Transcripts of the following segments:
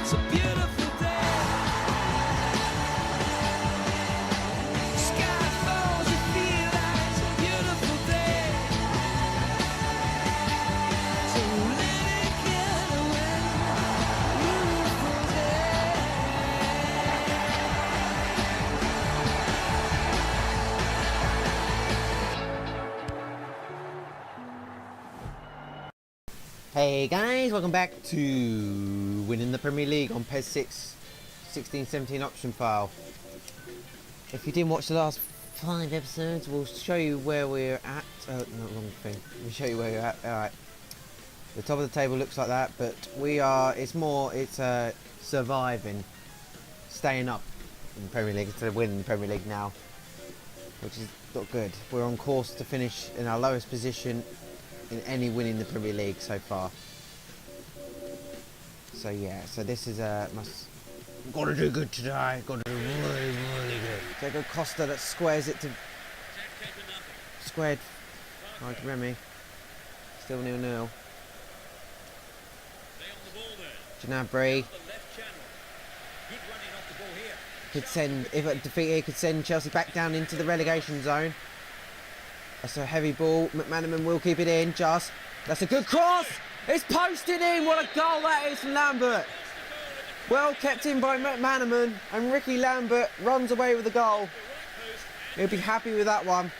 It's a beautiful day. Sky falls, you feel like it's a beautiful day. So let it get away. Beautiful day. Hey guys, welcome back to Winning the Premier League on PES 6 16-17 option file. If you didn't watch the last 5 episodes, we'll show you where we're at. No, wrong thing. We'll show you where you're at. Alright. The top of the table looks like that, but we are, it's surviving, staying up in the Premier League instead of winning the Premier League now, which is not good. We're on course to finish in our lowest position in any win in the Premier League so far. So yeah, so this is gotta do good today, gotta do really, really good. Diego Costa that squares it to squared right to Remy. Still 0-0. Gnabry could send, if a defeat here, could send Chelsea back down into the relegation zone. That's a heavy ball. McManaman will keep it in. Just. That's a good cross. It's posted in. What a goal that is from Lambert. Well kept in by McManaman. And Ricky Lambert runs away with the goal. He'll be happy with that one.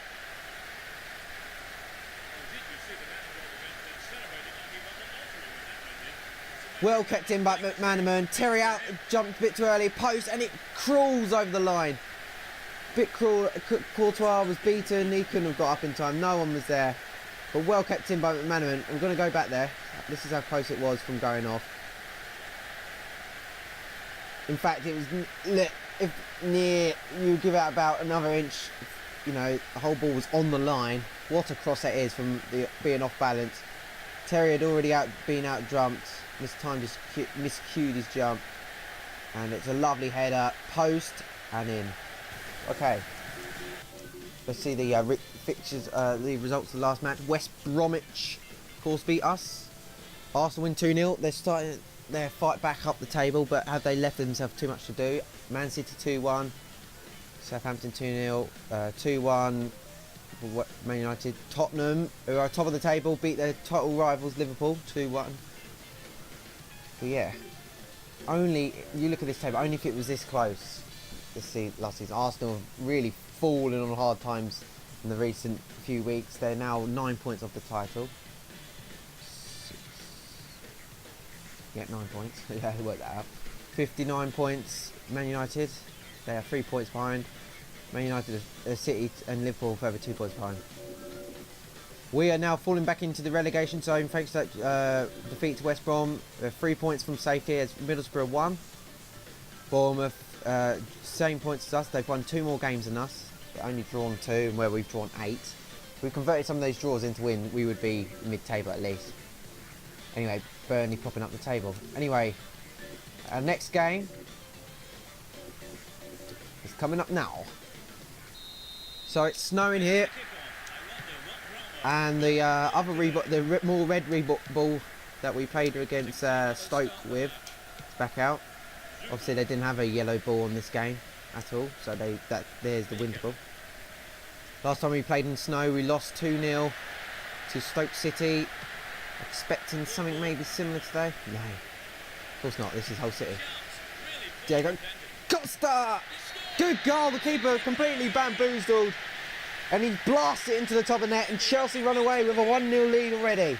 Well kept in by McManaman. Terry out, jumped a bit too early. Post, and it crawls over the line. Bit cruel. Courtois was beaten. He couldn't have got up in time. No one was there. But well kept in by McManaman. I'm going to go back there. This is how close it was from going off. In fact, it was if near, you give it about another inch. You know, the whole ball was on the line. What a cross that is from being off balance. Terry had already been out jumped. This time just miscued his jump, and it's a lovely header, post and in. Okay, let's see the fixtures, the results of the last match. West Bromwich, of course, beat us. Arsenal win 2-0. They're starting their fight back up the table, but have they left themselves too much to do? Man City 2-1, Southampton 2-0, 2-1 Man United. Tottenham, who are top of the table, beat their title rivals Liverpool 2-1. But yeah, only, you look at this table, only if it was this close. Last season, Arsenal have really fallen on hard times in the recent few weeks. They're now 9 points off the title. Yeah, 9 points. Yeah, work that out. 59 points. Man United, they are 3 points behind. Man United, City and Liverpool further 2 points behind. We are now falling back into the relegation zone thanks to that defeat to West Brom. 3 points from safety as Middlesbrough won. Bournemouth, same points as us. They've won 2 more games than us. They've only drawn 2, and where we've drawn 8. If we converted some of those draws into win, we would be mid-table at least. Anyway, Burnley popping up the table. Anyway, our next game is coming up now. So it's snowing here. And the other Reebok, the more red Reebok ball that we played against Stoke with, is back out. Obviously, they didn't have a yellow ball on this game at all, so there's the winter ball. Last time we played in snow, we lost 2-0 to Stoke City. Expecting something maybe similar today? No, of course not. This is Hull City. Diego Costa, good goal. The keeper completely bamboozled. And he blasts it into the top of the net, and Chelsea run away with a 1-0 lead already.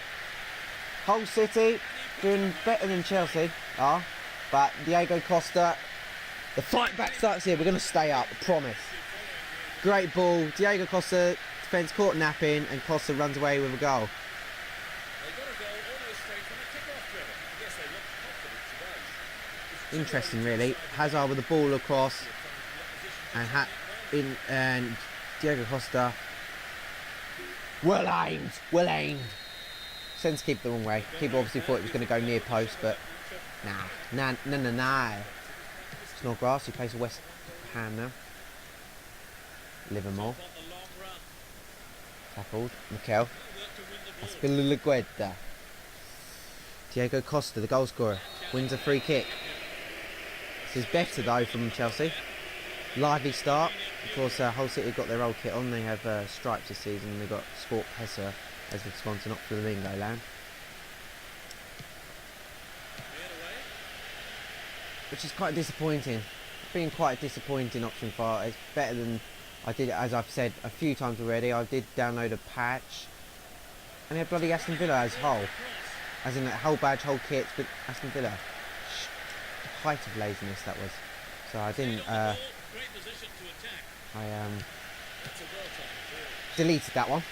Hull City doing better than Chelsea are, but Diego Costa, the fight back starts here. We're going to stay up, I promise. Great ball. Diego Costa, defence caught napping, and Costa runs away with a goal. Interesting, really. Hazard with the ball across, and Diego Costa, well aimed. Sends keeper the wrong way. Keeper obviously thought it was going to go near post, but nah. Snodgrass, who plays for West Ham now. Livermore. Tackled. Mikel. Aspilicueta. Diego Costa, the goal scorer, wins a free kick. This is better though from Chelsea. Lively start. Of course, Hull City got their old kit on. They have stripes this season. They've got Sport PES as the sponsor, not Flamingo Land. Which is quite disappointing. Been quite a disappointing option for it. It's better than I did, as I've said a few times already. I did download a patch, and they had bloody Aston Villa as Hull, as in a Hull badge, Hull kits, but Aston Villa. Height of laziness that was. So I didn't. I deleted that one,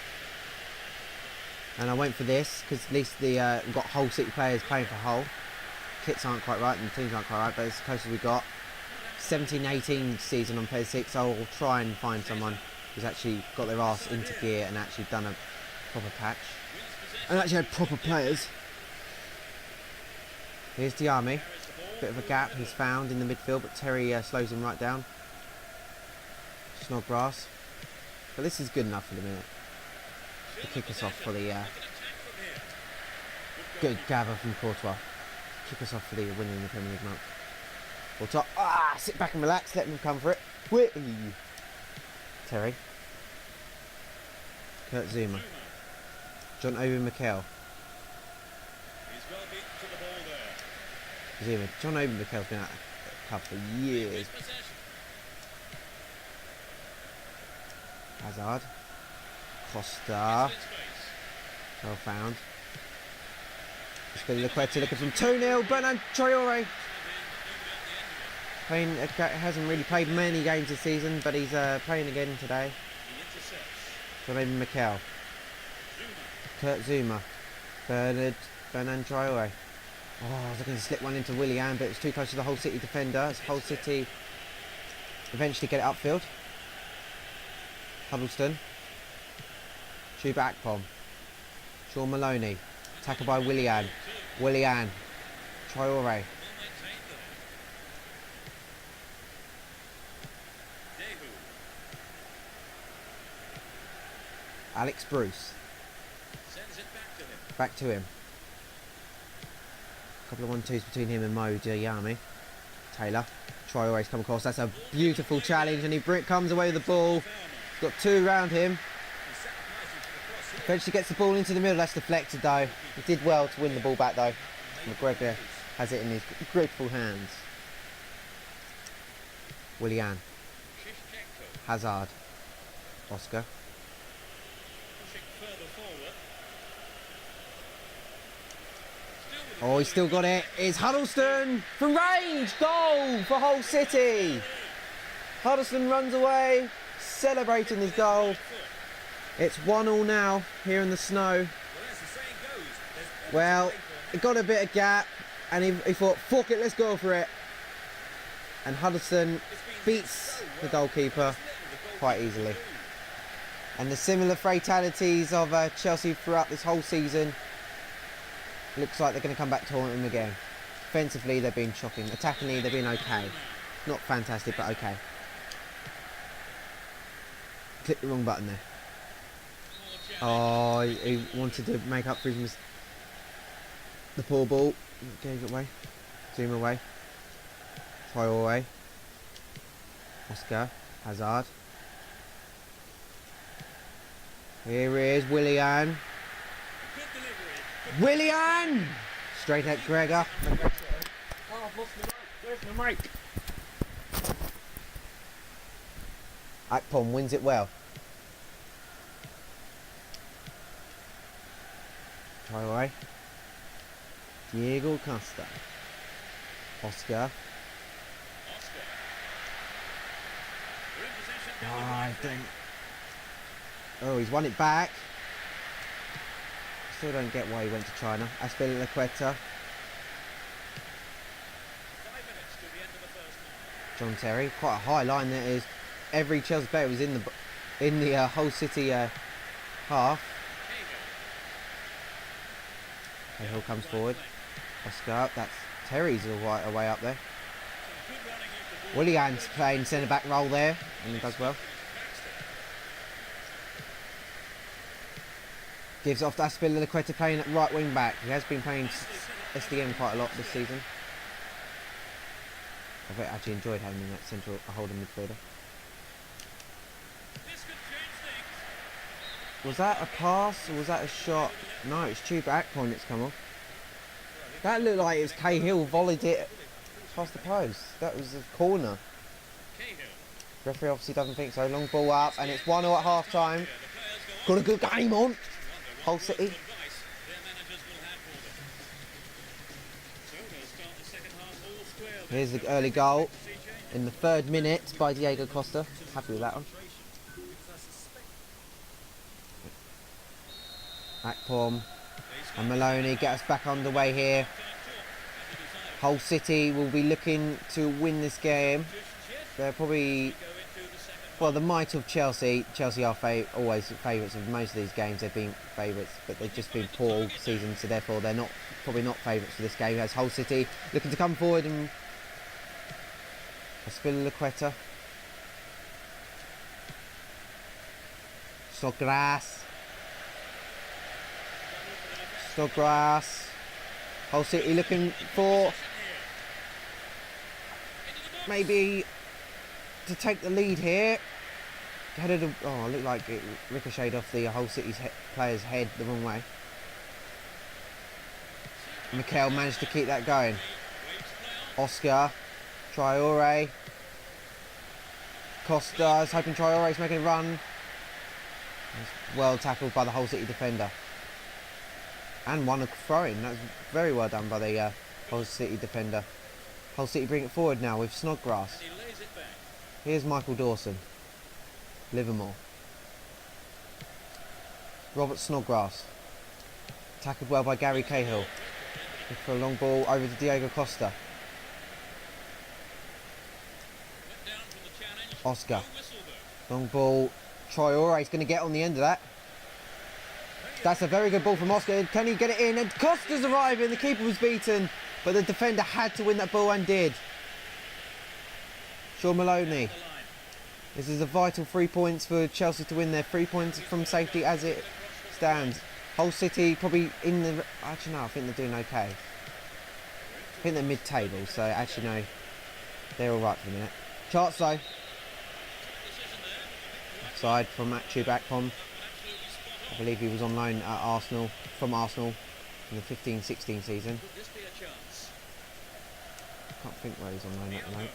and I went for this because at least the we've got Hull City players playing for Hull. Kits aren't quite right and the teams aren't quite right, but it's as close as we got. 17-18 season on PES 6. I'll try and find someone who's actually got their arse into gear and actually done a proper patch and actually had proper players. Here's Diame. Bit of a gap he's found in the midfield, but Terry slows him right down. Snodgrass. But this is good enough for the minute to kick us off for the good gather from Courtois. Kick us off for the winning in the Premier League month. Or top. Sit back and relax. Let them come for it. Whee! Terry. Kurt Zuma. John Obi Mikel. Zuma. John Obi Mikel's been at the club for years. Hazard. Costa. Well found. Lequeta looking from 2-0. Bernard Traore. Hasn't really played many games this season, but he's playing again today. John Obi Mikel. Kurt Zuma. Bernard Traore. Oh, I was looking to slip one into Willian, but it's too close to the Hull City defender. As Hull City eventually get it upfield. Huddleston. Chuba Akpom. Sean Maloney. Tackled by Willian. Traore. Alex Bruce. Back to him. A couple of 1-2s between him and Mo Diame. Taylor. Traore's come across. That's a beautiful challenge, and he comes away with the ball. He's got two around him. Eventually gets the ball into the middle. That's deflected though. He did well to win the ball back though. McGregor has it in his grateful hands. Willian. Hazard. Oscar. Oh, he's still got it. It's Huddleston from range. Goal for Hull City. Huddleston runs away, celebrating his goal. It's 1-1 now here in the snow. Well, it got a bit of gap, and he thought, fuck it, let's go for it. And Huddleston beats the goalkeeper quite easily. And the similar fatalities of Chelsea throughout this whole season, looks like they're going to come back to haunt them again. Defensively, they've been shocking. Attackingly, they've been okay. Not fantastic, but okay. Click the wrong button there. Oh, he wanted to make up for his the poor ball. Gave it away. Zoom away. Traore away. Oscar. Hazard. Here is Willian. Willian! Straight at Gregor. Oh, I've lost my mic. Where's my mic? Akpom wins it well. Traore. Diego Costa. Oscar. Oh, I think. Oh, he's won it back. Still don't get why he went to China. Lequeta. John Terry. Quite a high line there is. Every Chelsea player was in the Hull City half. Cahill comes forward. Oscar. That's Terry's away up there. Willian's playing centre back role there, and he does well. Gives off Lequeta playing at right wing back. He has been playing SDM quite a lot this season. I've actually enjoyed having him that central holding midfielder. Was that a pass or was that a shot? No, it's Chuba Akpom that's come off. That looked like it was Cahill volleyed it past the post. That was a corner. Referee obviously doesn't think so. Long ball up and it's 1-0 at half time. Got a good game on. Hull City. Here's the early goal in the 3rd minute by Diego Costa. Happy with that one. Akpom and Maloney get us back underway here. Hull City will be looking to win this game. They're probably, well, the might of Chelsea. Chelsea are always favourites of most of these games. They've been favourites, but they've just been poor all season, so therefore they're probably not favourites for this game. As Hull City looking to come forward and Aspilicueta. Snodgrass. Hull City looking for maybe to take the lead here. Headed, oh, it looked like it ricocheted off the Hull City's player's head the wrong way. Mikel managed to keep that going. Oscar, Traore, Costa is hoping Traore's making a run. Well tackled by the Hull City defender. And won a throw-in. That's very well done by the Hull City defender. Hull City bring it forward now with Snodgrass. Here's Michael Dawson. Livermore. Robert Snodgrass. Tackled well by Gary Cahill. Look for a long ball over to Diego Costa. Oscar. Long ball. Traore's going to get on the end of that. That's a very good ball from Oscar. Can he get it in? And Costa's arriving. The keeper was beaten, but the defender had to win that ball and did. Sean Maloney. This is a vital 3 points for Chelsea to win their 3 points from safety as it stands. Hull City probably in the... Actually, no, I think they're doing okay. I think they're mid-table, so actually, no. They're all right for the minute. Charts, though. Offside from Chuba Akpom. I believe he was on loan at Arsenal, from Arsenal in the 15-16 season. I can't think where he's on loan at the moment.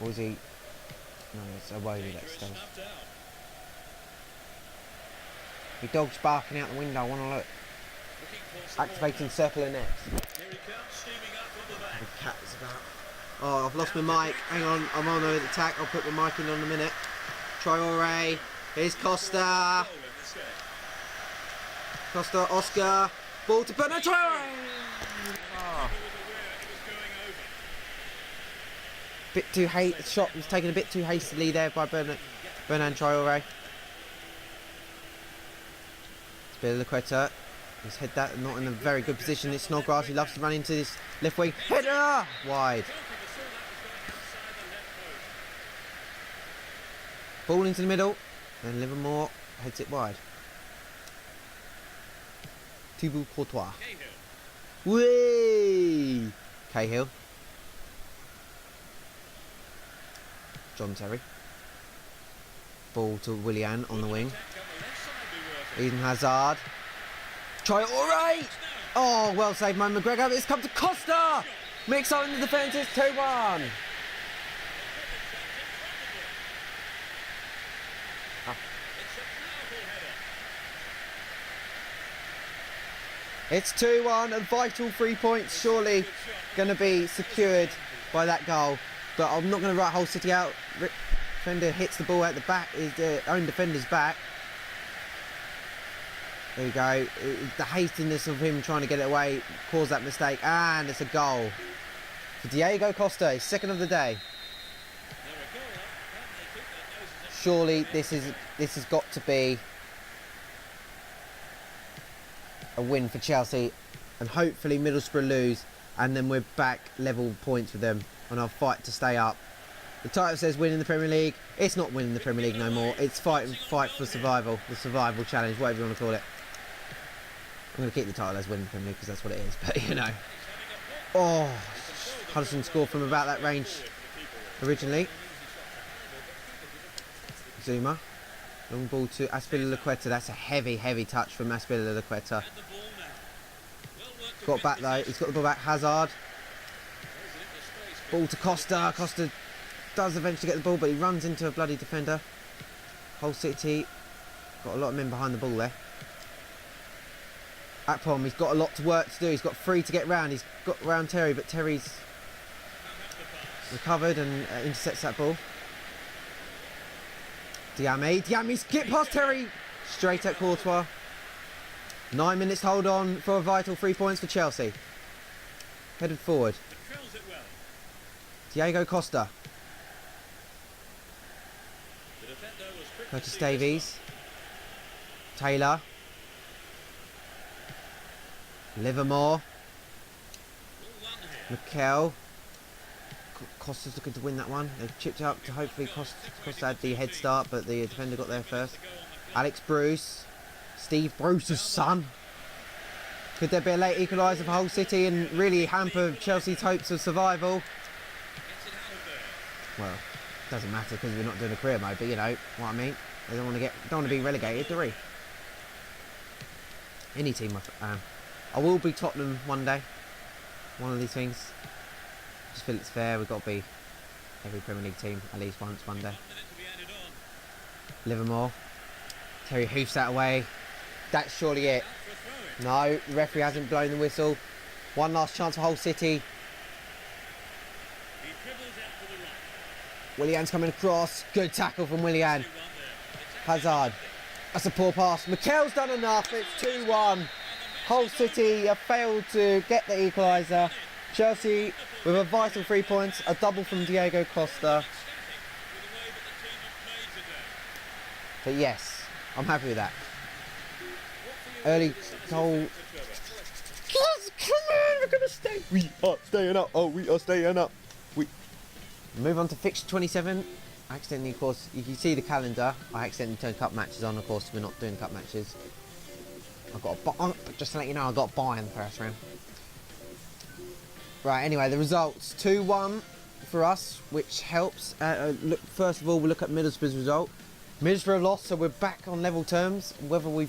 Or is he... No, it's away with that stuff. The dog's barking out the window, I want to look. Activating circular next. The cat is about... Oh, I've lost my mic. Hang on, I'm on the attack. I'll put the mic in a minute. Traore. Here's Costa. Costa, Oscar. Ball to Bernard Traore. Oh. Bit too shot was taken a bit too hastily there by Bernard Traore. Aspilicueta. He's head that not in a very good position. It's Snodgrass. He loves to run into this left wing. Header! Wide. Ball into the middle. And Livermore heads it wide. Thibaut Courtois. Whee! Cahill. John Terry. Ball to Willian on the wing. Eden Hazard. Traore! Oh, well saved by McGregor. It's come to Costa! Mix up in the defence. It's 2-1. It's 2-1, a vital 3 points, surely going to be secured by that goal. But I'm not going to write Hull City out. Defender hits the ball at the back, his own defender's back. There we go. The hastiness of him trying to get it away caused that mistake, and it's a goal for Diego Costa, his second of the day. Surely this has got to be a win for Chelsea, and hopefully Middlesbrough lose, and then we're back level points with them on our fight to stay up. The title says winning the Premier League. It's not winning the Premier League no more. It's fight for survival, the survival challenge, whatever you want to call it. I'm going to keep the title as winning the Premier League because that's what it is, but you know. Oh, Huddersfield scored from about that range originally. Zuma. Long ball to Aspilicueta. That's a heavy touch from Aspilicueta. Got back though. He's got the ball back. Hazard. Ball to Costa. Costa does eventually get the ball, but he runs into a bloody defender. Hull City got a lot of men behind the ball there. Akpom, he's got a lot of work to do. He's got 3 to get round. He's got round Terry, but Terry's recovered and intercepts that ball. Diame skip past Terry, straight at Courtois. 9 minutes to hold on for a vital 3 points for Chelsea. Headed forward. Diego Costa. Curtis Davies. Taylor. Livermore. Mikel. Costa's looking to win that one. They've chipped up to hopefully Costa had the head start, but the defender got there first. Alex Bruce. Steve Bruce's son. Could there be a late equaliser for Hull City and really hamper Chelsea's hopes of survival? Well, it doesn't matter because we're not doing a career mode, but you know what I mean. They don't want to be relegated, do we? Any team, I will be Tottenham one day. One of these things. Just feel it's fair. We've got to be every Premier League team at least once one day. Livermore. Terry hoofs that away. That's surely it. No, the referee hasn't blown the whistle. One last chance for Hull City. Willian's coming across. Good tackle from Willian. Hazard. That's a poor pass. Mikel's done enough. It's 2-1. Hull City have failed to get the equaliser. Chelsea with a vital 3 points. A double from Diego Costa. But yes, I'm happy with that. Early goal. Yes, come on, we're going to stay. We are staying up. Oh, we are staying up. Move on to fixture 27. Accidentally, of course, you can see the calendar. I accidentally turned cup matches on. Of course, we're not doing cup matches. I've got just to let you know, I got a bye in the first round. Right. Anyway, the results: 2-1 for us, which helps. Look, first of all, we'll look at Middlesbrough's result. Middlesbrough have lost, so we're back on level terms. Whether we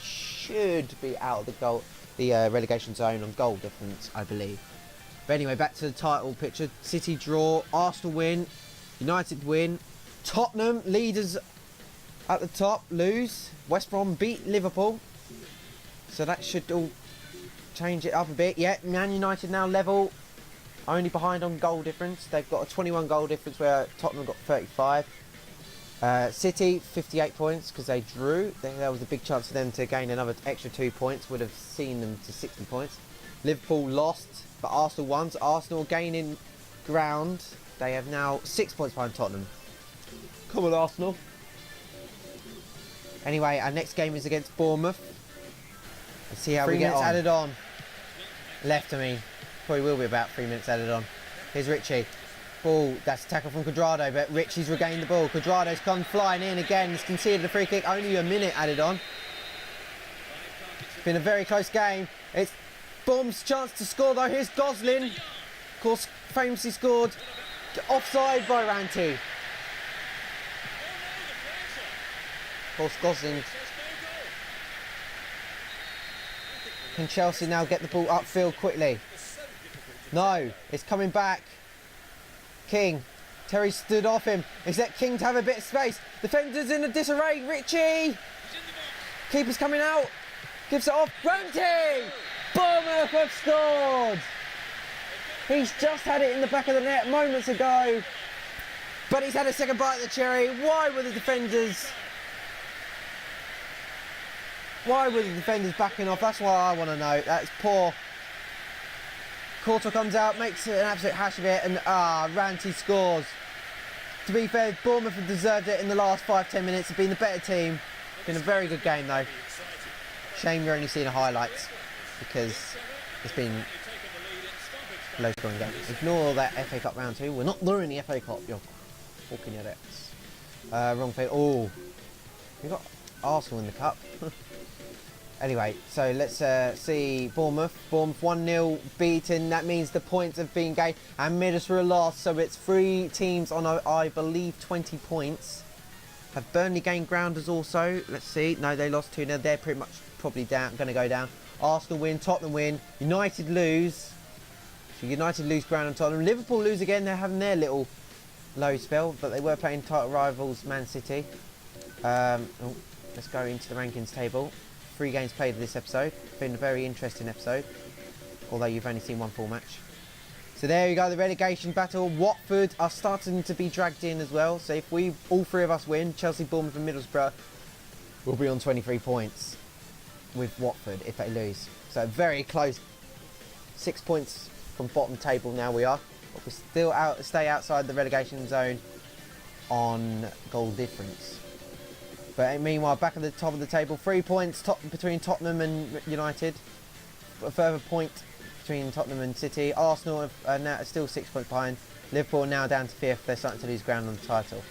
should be out of the relegation zone on goal difference, I believe. But anyway, back to the title picture. City draw, Arsenal win, United win, Tottenham leaders at the top lose, West Brom beat Liverpool, so that should all change it up a bit. Yeah, Man United now level, only behind on goal difference. They've got a 21 goal difference where Tottenham got 35. City 58 points because they drew. There was a big chance for them to gain another extra 2 points, would have seen them to 60 points. Liverpool lost, but Arsenal won. So Arsenal gaining ground. They have now 6 points behind Tottenham. Come on, Arsenal. Anyway, our next game is against Bournemouth. Let's see how we get on. 3 minutes added on. Left, I mean. Probably will be about 3 minutes added on. Here's Richie. Ball, that's a tackle from Cuadrado, but Richie's regained the ball. Cuadrado's come flying in again. He's conceded a free kick. Only a minute added on. It's been a very close game. It's Bournemouth's chance to score though. Here's Gosling. Of course, famously scored. Offside by Ranty. Of course, Gosling. Can Chelsea now get the ball upfield quickly? No, it's coming back. King. Terry stood off him. Is that King to have a bit of space? Defenders in a disarray. Richie. Keeper's coming out. Gives it off. Ranty. Bournemouth have scored. He's just had it in the back of the net moments ago. But he's had a second bite of the cherry. Why were the defenders backing off? That's what I want to know. That's poor. Courtois comes out, makes an absolute hash of it, and Ranty scores. To be fair, Bournemouth have deserved it in the last 5-10 minutes. Have been the better team. Been a very good game though. Shame you're only seeing the highlights because it's been a low scoring game. Ignore that FA Cup round 2. We're not doing the FA Cup. You're fucking idiots. Wrong thing. Oh, we got Arsenal in the cup. Anyway, so let's see Bournemouth. Bournemouth 1-0 beaten. That means the points have been gained. And Middlesbrough lost. So it's 3 teams on, I believe, 20 points. Have Burnley gained grounders also? Let's see. No, they lost 2-0. They're pretty much probably down, going to go down. Arsenal win. Tottenham win. United lose. So United lose ground on Tottenham. Liverpool lose again. They're having their little low spell. But they were playing title rivals Man City. Let's go into the rankings table. 3 games played this episode. Been a very interesting episode, although you've only seen 1 full match. So there you go, the relegation battle. Watford are starting to be dragged in as well. So if all 3 of us win, Chelsea, Bournemouth and Middlesbrough will be on 23 points with Watford if they lose. So very close. 6 points from bottom table now we are. But we still stay outside the relegation zone on goal difference. But meanwhile, back at the top of the table, 3 points between Tottenham and United. A further point between Tottenham and City. Arsenal are now still 6 points behind. Liverpool now down to 5th. They're starting to lose ground on the title.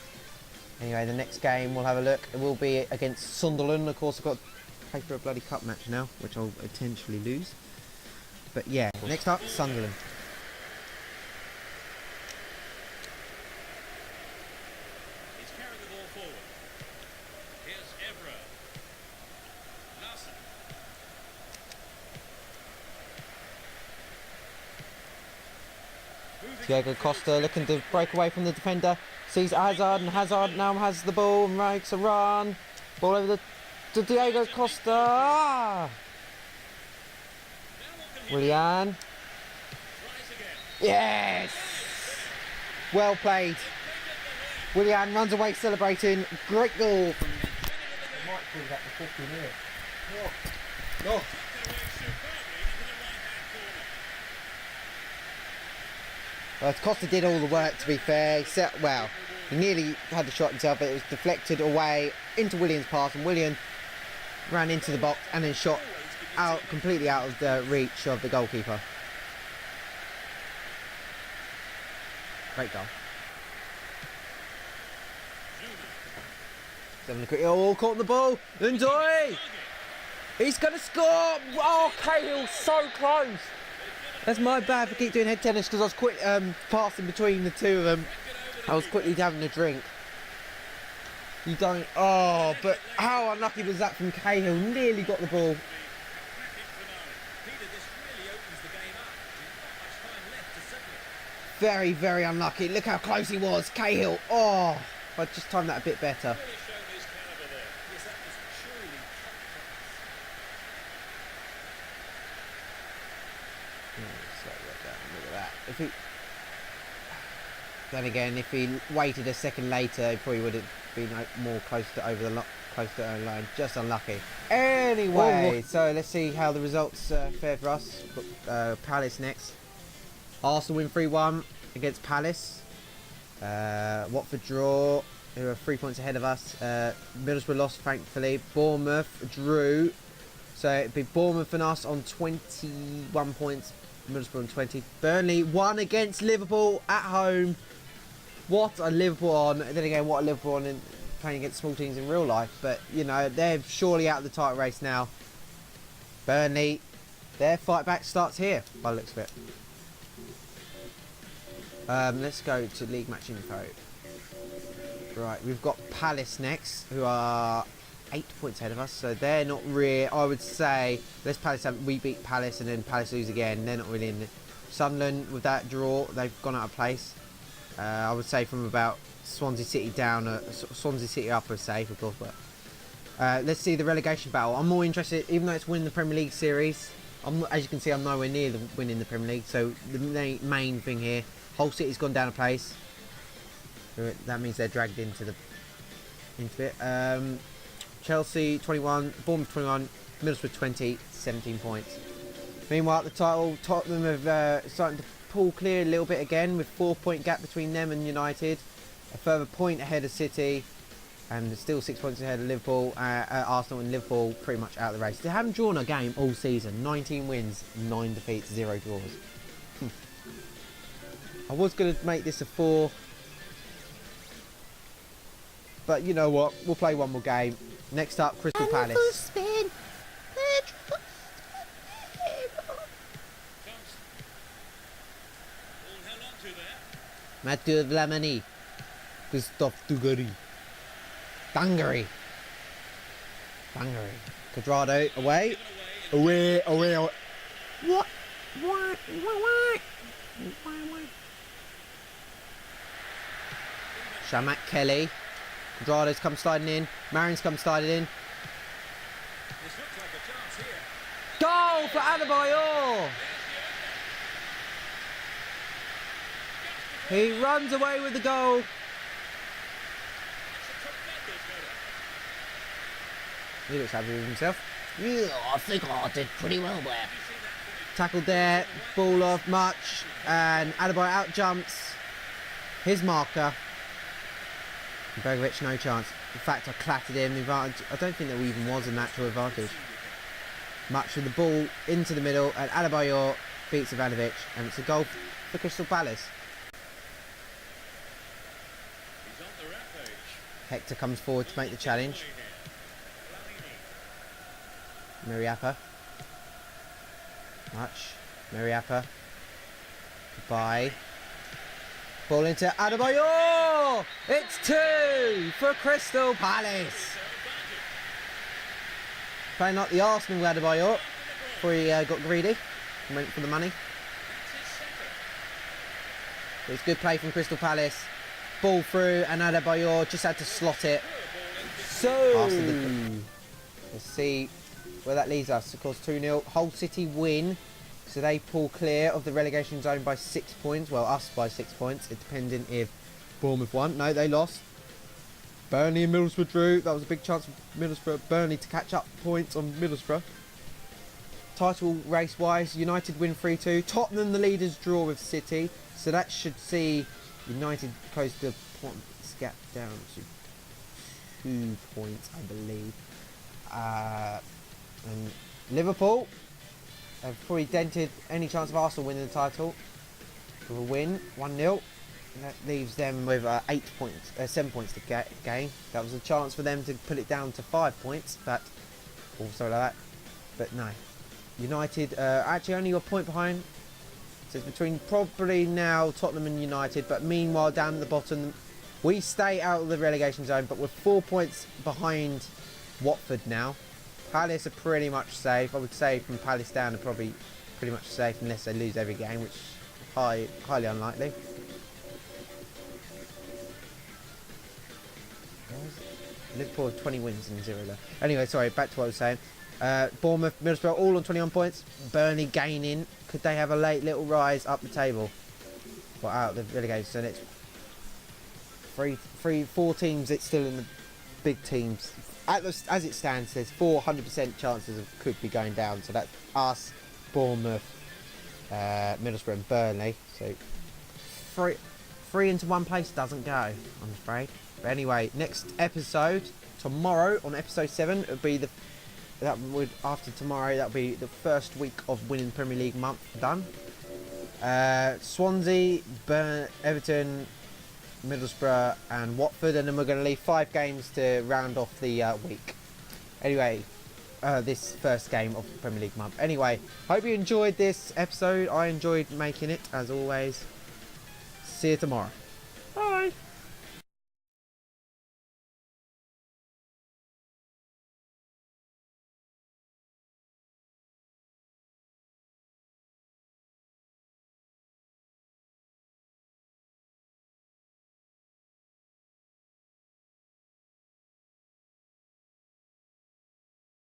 Anyway, the next game, we'll have a look. It will be against Sunderland. Of course, I've got to play for a bloody cup match now, which I'll potentially lose. But yeah, next up, Sunderland. Diego Costa looking to break away from the defender. Sees Hazard, and Hazard now has the ball and makes a run. Ball over to Diego Costa. Ah! Willian. Yes! Well played. Willian runs away celebrating. Great goal. No. Well, Costa did all the work, to be fair. He nearly had the shot himself, but it was deflected away into Willian's pass, and Willian ran into the box and then shot completely out of the reach of the goalkeeper. Great goal. Oh, caught the ball. Ndoi! He's going to score! Oh, Cahill, so close! That's my bad for keep doing head tennis, because I was quick passing between the 2 of them. I was quickly having a drink. You don't... Oh, but how unlucky was that from Cahill? Nearly got the ball. Very, very unlucky. Look how close he was. Cahill. Oh, if I just timed that a bit better. Then again, if he waited a second later, he probably would have been more close to the line. Just unlucky. Anyway, so let's see how the results fare for us. Palace next. Arsenal win 3-1 against Palace. Watford draw, who are 3 points ahead of us. Middlesbrough lost, thankfully. Bournemouth drew. So it'd be Bournemouth and us on 21 points. Middlesbrough on 20. Burnley won against Liverpool at home. What a Liverpool on. Then again, what a Liverpool on in playing against small teams in real life. But, you know, they're surely out of the title race now. Burnley, their fight back starts here, by the looks of it. Let's go to league match info. Right, we've got Palace next, who are 8 points ahead of us, so they're not really, I would say, we beat Palace and then Palace lose again, they're not really in it. Sunderland, with that draw, they've gone out of place. I would say from about Swansea City down, Swansea City up are safe, of course, but let's see the relegation battle. I'm more interested, even though it's winning the Premier League series, as you can see, I'm nowhere near winning the Premier League, so the main thing here, Hull City's gone down a place. That means they're dragged into it. Chelsea 21, Bournemouth 21, Middlesbrough 20, 17 points. Meanwhile, at the title, Tottenham have starting to pull clear a little bit again, with 4-point gap between them and United. A further point ahead of City, and still 6 points ahead of Liverpool. Arsenal and Liverpool pretty much out of the race. They haven't drawn a game all season. 19 wins, 9 defeats, 0 draws. I was going to make this a 4. But you know what? We'll play one more game. Next up, Crystal Palace. Mathieu Vlamani. Christophe Dugarry. Dungary. Quadrado away. Away. What? Shamak Kelly. Quadrado's come sliding in. Marin's come sliding in. This looks like a chance here. Goal for Adebayor! He runs away with the goal. It's a tremendous header. He looks happy with himself. Yeah, I think I did pretty well there. Tackled there, ball off much, and Adebayor out jumps his marker. Bergovic no chance. In fact, I clattered him. Advantage. I don't think there even was a natural advantage. Much with the ball into the middle, and Adebayor beats Ivanovic, and it's a goal for Crystal Palace. He's on the rampage. Hector comes forward to make the challenge. Miriapa. Much. Miriapa. Goodbye. Ball into Adebayor! It's 2 for Crystal Palace. Playing like the Arsenal with Adebayor before he got greedy and went for the money. But it's good play from Crystal Palace. Ball through and Adebayor just had to slot it. So, let's see where that leaves us. Of course, 2-0. Hull City win. So they pull clear of the relegation zone by 6 points. Well, us by 6 points. It depending if Bournemouth won. No, they lost. Burnley and Middlesbrough drew. That was a big chance for Burnley to catch up points on Middlesbrough. Title race-wise, United win 3-2. Tottenham, the leaders, draw with City. So that should see United close the points gap down to 2 points, I believe. And Liverpool have probably dented any chance of Arsenal winning the title with a win, 1-0. That leaves them with 7 points to gain. That was a chance for them to put it down to 5 points, but also like that. But no, United actually only a point behind. So it's between probably now Tottenham and United. But meanwhile, down at the bottom, we stay out of the relegation zone, but we're 4 points behind Watford now. Palace are pretty much safe. I would say from Palace down, they're probably pretty much safe unless they lose every game, which is highly unlikely. Liverpool have 20 wins and 0 left. Anyway, sorry, back to what I was saying. Bournemouth, Middlesbrough, all on 21 points. Burnley gaining. Could they have a late little rise up the table? Well, out of the relegation. So it's four teams. It's still in the big teams. As it stands, there's 400% chances of could be going down. So that's us, Bournemouth, Middlesbrough, and Burnley. So three into one place doesn't go, I'm afraid. But anyway, next episode tomorrow on episode 7 it'll be after tomorrow that'll be the first week of winning Premier League month done. Swansea, Everton, Middlesbrough and Watford, and then we're going to leave 5 games to round off the week. Anyway, this first game of the Premier League month. Anyway, hope you enjoyed this episode. I enjoyed making it as always. See you tomorrow.